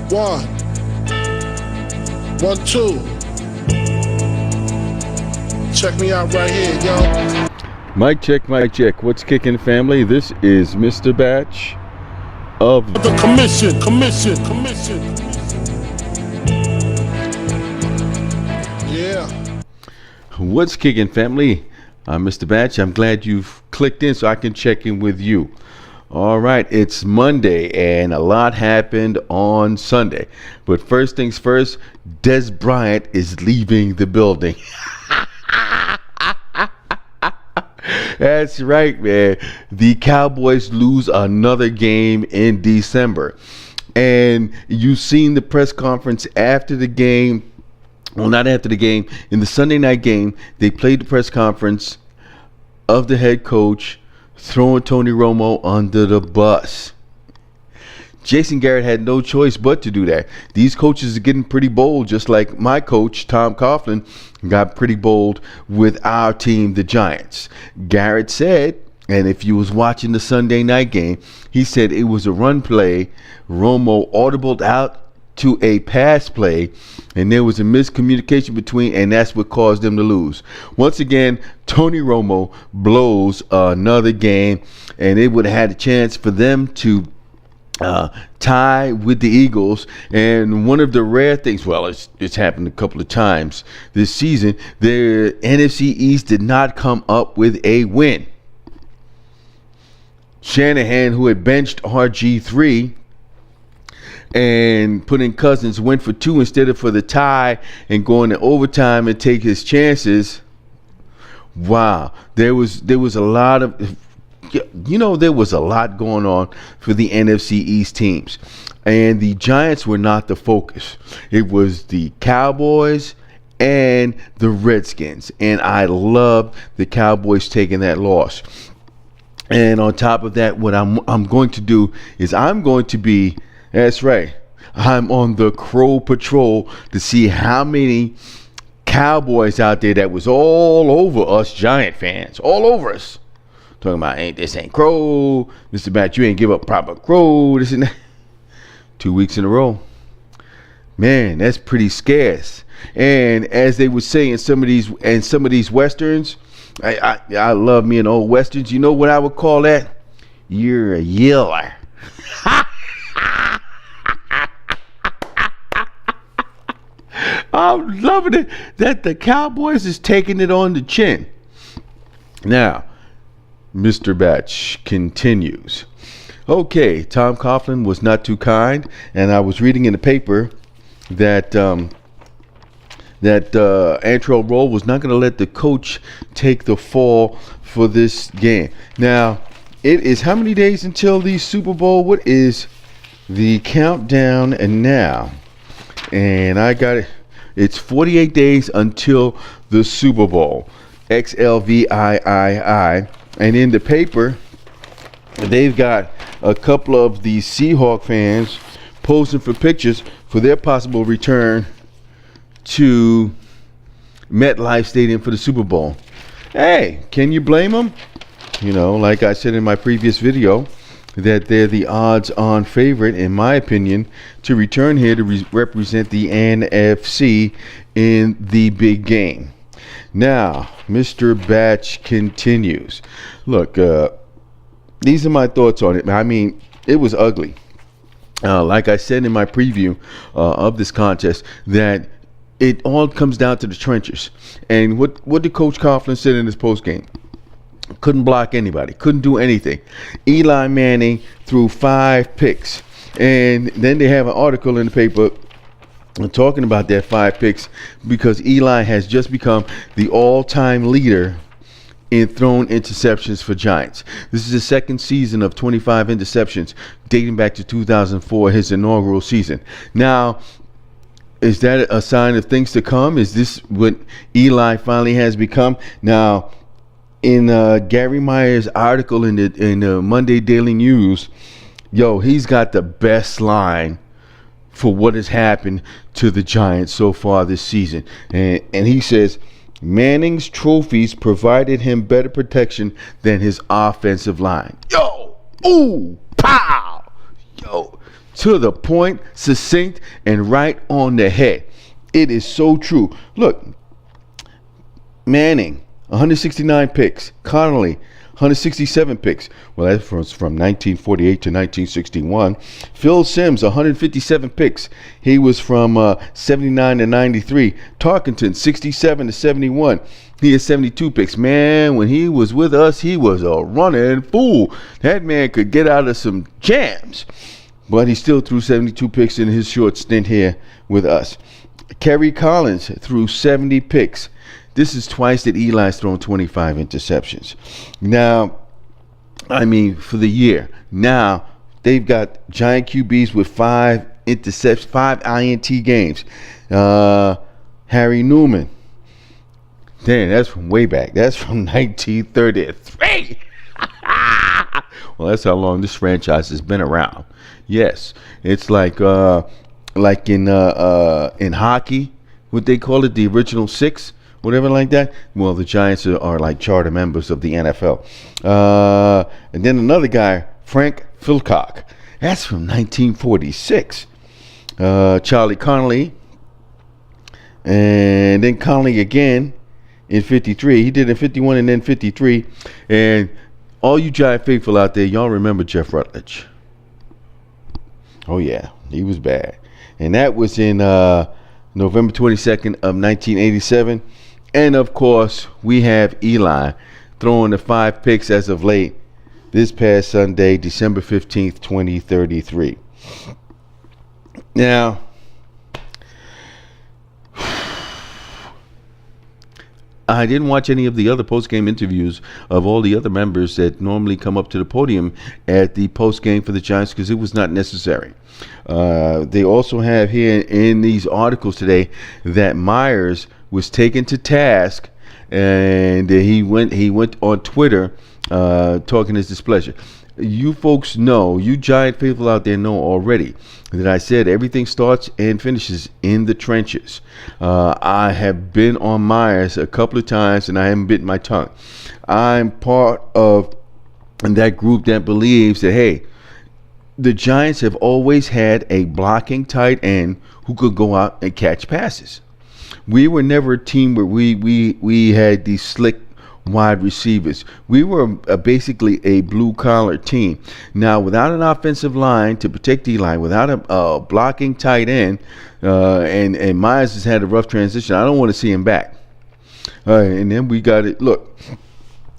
1, 1, 2. Check me out right here, yo. Mic check, mic check. What's kicking, family? This is Mr. Batch of The commission. Yeah. What's kicking, family? I'm Mr. Batch. I'm glad you've clicked in so I can check in with you. All right, it's Monday and a lot happened on Sunday. But first things first, Dez Bryant is leaving the building. That's right, man. The Cowboys lose another game in December. And you've seen the press conference after the game. Well, not after the game. In the Sunday night game, they played the press conference of the head coach throwing Tony Romo under the bus. Jason Garrett had no choice but to do that. These coaches are getting pretty bold, just like my coach, Tom Coughlin, got pretty bold with our team, the Giants. Garrett said, and if you was watching the Sunday night game, he said it was a run play. Romo audibled out to a pass play, and there was a miscommunication between, and that's what caused them to lose. Once again, Tony Romo blows another game, and it would have had a chance for them to tie with the Eagles. And one of the rare things, well, it's happened a couple of times this season, the NFC East did not come up with a win. Shanahan, who had benched RG3 and put in Cousins, went for 2 instead of for the tie and going to overtime and take his chances. Wow, there was a lot of, there was a lot going on for the NFC East teams, and the Giants were not the focus. It was the Cowboys and the Redskins, and I love the Cowboys taking that loss. And on top of that, what I'm going to do is I'm going to be, that's right, I'm on the Crow Patrol to see how many Cowboys out there that was all over us Giant fans, all over us. Talking about, this ain't Crow, Mr. Bat, you ain't give up proper Crow, this and that. 2 weeks in a row. Man, that's pretty scarce. And as they would say in some of these westerns, I love me an old westerns. You know what I would call that? You're a yeller. I'm loving it that the Cowboys is taking it on the chin. Now, Mr. Batch continues. Okay, Tom Coughlin was not too kind, and I was reading in the paper that Antrell Roll was not going to let the coach take the fall for this game. Now, it is how many days until the Super Bowl? What is the countdown? And now, and I got it. It's 48 days until the Super Bowl. XLVIII. And in the paper, they've got a couple of the Seahawk fans posing for pictures for their possible return to MetLife Stadium for the Super Bowl. Hey, can you blame them? Like I said in my previous video, that they're the odds-on favorite, in my opinion, to return here to represent the NFC in the big game. Now, Mr. Batch continues. Look, these are my thoughts on it. I mean, it was ugly. Like I said in my preview of this contest, that it all comes down to the trenches. And what did Coach Coughlin said in his postgame? Couldn't block anybody. Couldn't do anything. Eli Manning threw 5 picks. And then they have an article in the paper talking about their 5 picks because Eli has just become the all-time leader in thrown interceptions for Giants. This is the second season of 25 interceptions dating back to 2004, his inaugural season. Now, is that a sign of things to come? Is this what Eli finally has become? Now, in Gary Myers' article in the Monday Daily News, he's got the best line for what has happened to the Giants so far this season. And he says, Manning's trophies provided him better protection than his offensive line. Ooh, pow! To the point, succinct, and right on the head. It is so true. Look, Manning, 169 picks. Connolly, 167 picks. Well, that was from 1948 to 1961. Phil Simms, 157 picks. He was from 79 to 93. Tarkenton, 67 to 71. He has 72 picks. Man, when he was with us, he was a running fool. That man could get out of some jams. But he still threw 72 picks in his short stint here with us. Kerry Collins threw 70 picks. This is twice that Eli's thrown 25 interceptions. Now, I mean, for the year. Now, they've got giant QBs with 5 interceptions, 5 INT games. Harry Newman. Damn, that's from way back. That's from 1933. Well, that's how long this franchise has been around. Yes, it's like in hockey, what they call it, the original 6, whatever like that. Well, the Giants are like charter members of the NFL. And then another guy, Frank Philcock. That's from 1946. Charlie Connolly. And then Connolly again in 53. He did in 51 and then 53. And all you Giant faithful out there, y'all remember Jeff Rutledge. Oh, yeah, he was bad. And that was in November 22nd of 1987. And, of course, we have Eli throwing the 5 picks as of late this past Sunday, December 15th, 2033. Now, I didn't watch any of the other post-game interviews of all the other members that normally come up to the podium at the post-game for the Giants because it was not necessary. They also have here in these articles today that Myers was taken to task and he went on Twitter talking his displeasure. You folks know, you Giant faithful out there know already that I said everything starts and finishes in the trenches. I have been on Myers a couple of times and I haven't bitten my tongue. I'm part of that group that believes that, hey, the Giants have always had a blocking tight end who could go out and catch passes. We were never a team where we had these slick wide receivers. We were basically a blue-collar team. Now, without an offensive line to protect Eli, without a blocking tight end, and Myers has had a rough transition, I don't want to see him back. And then we got it. Look,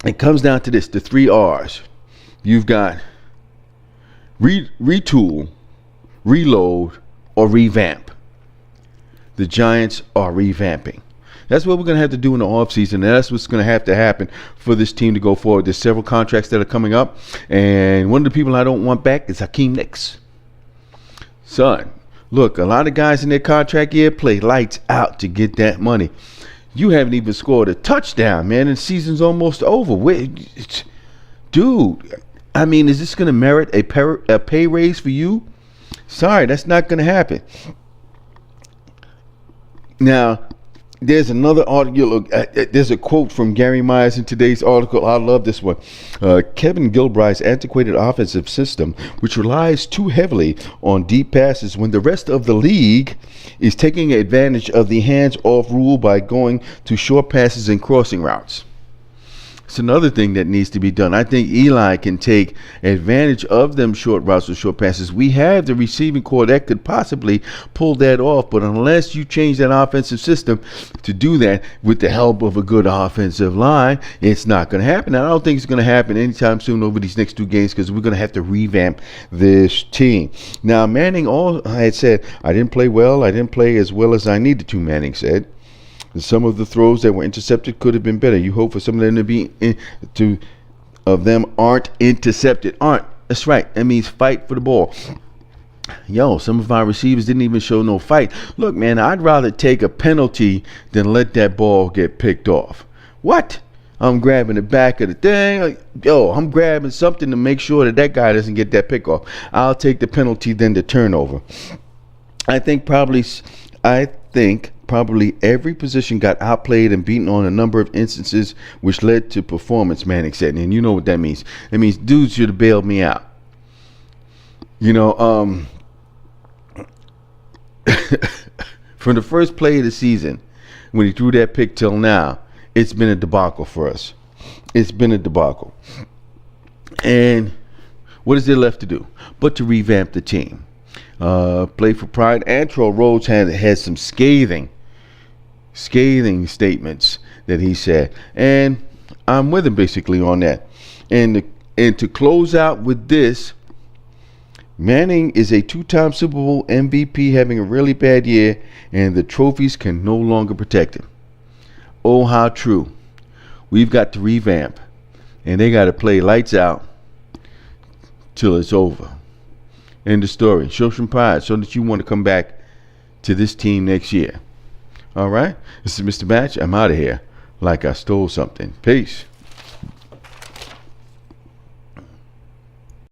it comes down to this, the 3 R's. You've got retool, reload, or revamp. The Giants are revamping. That's what we're going to have to do in the offseason, and that's what's going to have to happen for this team to go forward. There's several contracts that are coming up, and one of the people I don't want back is Hakeem Nicks. Son, look, a lot of guys in their contract year play lights out to get that money. You haven't even scored a touchdown, man, and the season's almost over. Dude, I mean, is this going to merit a pay raise for you? Sorry, that's not going to happen. Now, there's another article. Look, there's a quote from Gary Myers in today's article. I love this one. Kevin Gilbride's antiquated offensive system, which relies too heavily on deep passes when the rest of the league is taking advantage of the hands-off rule by going to short passes and crossing routes. It's another thing that needs to be done. I think Eli can take advantage of them short routes or short passes. We have the receiving core that could possibly pull that off, but unless you change that offensive system to do that with the help of a good offensive line, it's not going to happen. And I don't think it's going to happen anytime soon over these next 2 games because we're going to have to revamp this team. Now, Manning, I had said, I didn't play well. I didn't play as well as I needed to, Manning said. Some of the throws that were intercepted could have been better. You hope for some of them to be aren't intercepted. Aren't. That's right. That means fight for the ball. Yo, some of our receivers didn't even show no fight. Look, man, I'd rather take a penalty than let that ball get picked off. What? I'm grabbing the back of the thing. Yo, I'm grabbing something to make sure that guy doesn't get that pick off. I'll take the penalty than the turnover. I think probably every position got outplayed and beaten on a number of instances, which led to performance, Manning said. And you know what that means. It means dudes should have bailed me out. You know, from the first play of the season, when he threw that pick till now, it's been a debacle for us. It's been a debacle. And what is there left to do but to revamp the team? Play for Pride. Antrell Rhodes had some scathing statements that he said, and I'm with him basically on that. And to close out with this, Manning is a 2-time Super Bowl MVP having a really bad year, and the trophies can no longer protect him. Oh, how true. We've got to revamp, and they got to play lights out till it's over. End of story. Show some pride so that you want to come back to this team next year. All right? This is Mr. Match. I'm out of here like I stole something. Peace.